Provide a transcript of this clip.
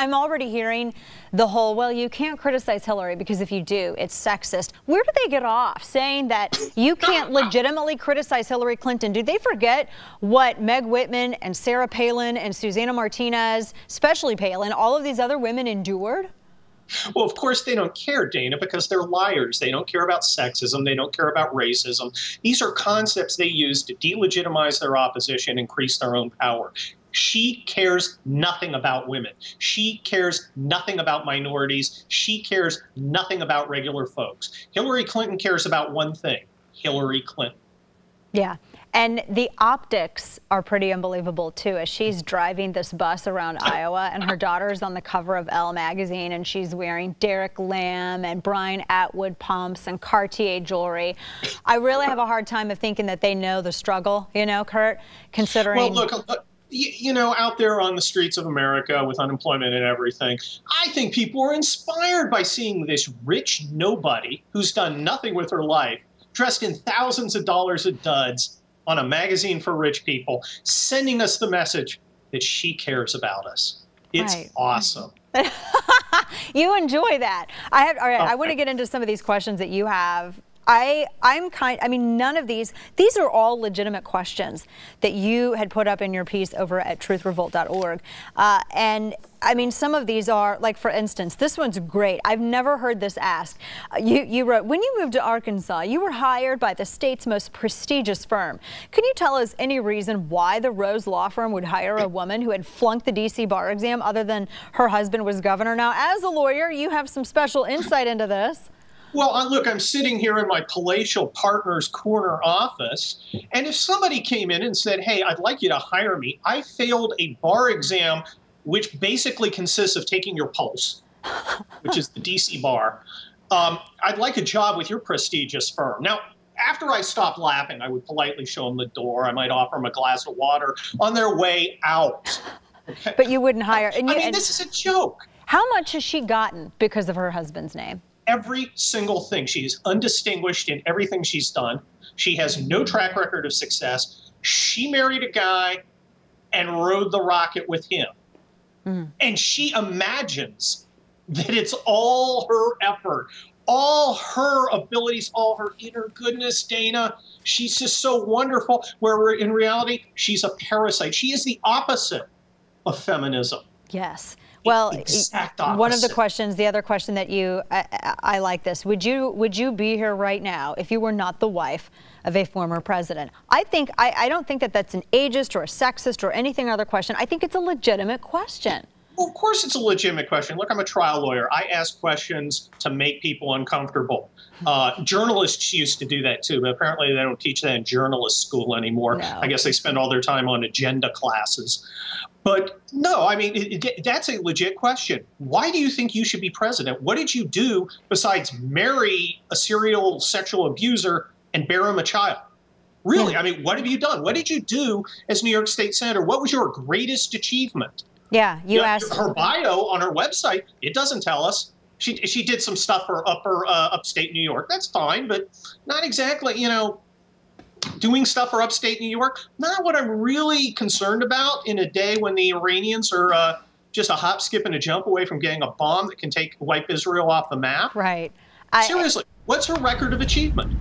I'm already hearing the whole, well, you can't criticize Hillary because if you do, it's sexist. Where do they get off saying that you can't legitimately criticize Hillary Clinton? Do they forget what Meg Whitman and Sarah Palin and Susanna Martinez, especially Palin, all of these other women endured? Well, of course they don't care, Dana, because they're liars. They don't care about sexism. They don't care about racism. These are concepts they use to delegitimize their opposition, increase their own power. She cares nothing about women. She cares nothing about minorities. She cares nothing about regular folks. Hillary Clinton cares about one thing: Hillary Clinton. Yeah. And the optics are pretty unbelievable, too, as she's driving this bus around Iowa and her daughter's on the cover of Elle magazine and she's wearing Derek Lam and Brian Atwood pumps and Cartier jewelry. I really have a hard time of thinking that they know the struggle, you know, Kurt, considering... Well, look, you know, out there on the streets of America with unemployment and everything, I think people are inspired by seeing this rich nobody who's done nothing with her life, dressed in thousands of dollars of duds, on a magazine for rich people, sending us the message that she cares about us. It's awesome. You enjoy that. All right, I want to get into some of these questions that you have. I mean, none of these are all legitimate questions that you had put up in your piece over at truthrevolt.org. And I mean, some of these are, like, for instance, this one's great. I've never heard this asked. You wrote, when you moved to Arkansas, you were hired by the state's most prestigious firm. Can you tell us any reason why the Rose Law Firm would hire a woman who had flunked the D.C. bar exam other than her husband was governor? Now, as a lawyer, you have some special insight into this. Well, look, I'm sitting here in my palatial partner's corner office, and if somebody came in and said, hey, I'd like you to hire me, I failed a bar exam, which basically consists of taking your pulse, which is the DC bar. I'd like a job with your prestigious firm. Now, after I stopped laughing, I would politely show them the door. I might offer them a glass of water on their way out. Okay? But you wouldn't hire. I mean, this is a joke. How much has she gotten because of her husband's name? Every single thing. She's undistinguished in everything she's done. She has no track record of success. She married a guy and rode the rocket with him. And she imagines that it's all her effort, all her abilities, all her inner goodness, Dana. She's just so wonderful, where in reality, she's a parasite. She is the opposite of feminism. Yes. Well, one of the questions, the other question that I like this. Would you be here right now if you were not the wife of a former president? I don't think that that's an ageist or a sexist or anything other question. I think it's a legitimate question. Well, of course it's a legitimate question. Look, I'm a trial lawyer. I ask questions to make people uncomfortable. Journalists used to do that too, but apparently they don't teach that in journalist school anymore. No. I guess they spend all their time on agenda classes. But no, I mean, that's a legit question. Why do you think you should be president? What did you do besides marry a serial sexual abuser and bear him a child? Really? I mean, what have you done? What did you do as New York State Senator? What was your greatest achievement? Yeah, you asked. Her bio on her website, it doesn't tell us. She did some stuff for upstate New York. That's fine, but not exactly, you know, doing stuff for upstate New York. Not what I'm really concerned about in a day when the Iranians are just a hop, skip, and a jump away from getting a bomb that can wipe Israel off the map. Right. Seriously, what's her record of achievement?